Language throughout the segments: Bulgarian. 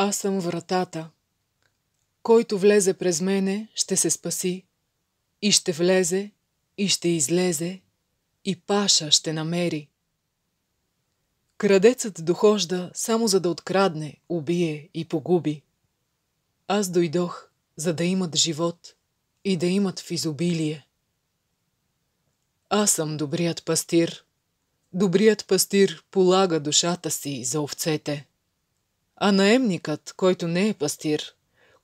Аз съм вратата. Който влезе през мене, ще се спаси. И ще влезе, и ще излезе, и паша ще намери. Крадецът дохожда само за да открадне, убие и погуби. Аз дойдох, за да имат живот и да имат в изобилие. Аз съм добрият пастир. Добрият пастир полага душата си за овцете. А наемникът, който не е пастир,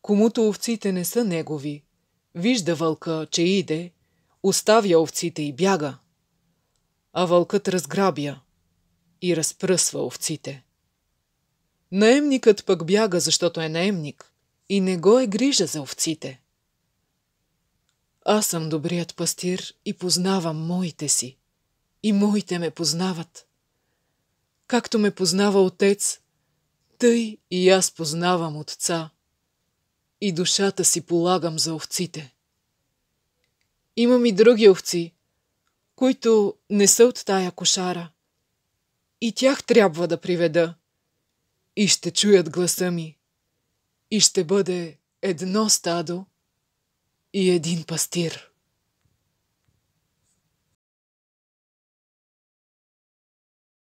комуто овците не са негови, вижда вълка, че иде, оставя овците и бяга. А вълкът разграбя и разпръсва овците. Наемникът пък бяга, защото е наемник и не го е грижа за овците. Аз съм добрият пастир и познавам моите си, и моите ме познават. Както ме познава отец, тъй и аз познавам отца, и душата си полагам за овците. Имам и други овци, които не са от тая кошара, и тях трябва да приведа, и ще чуят гласа ми, и ще бъде едно стадо и един пастир.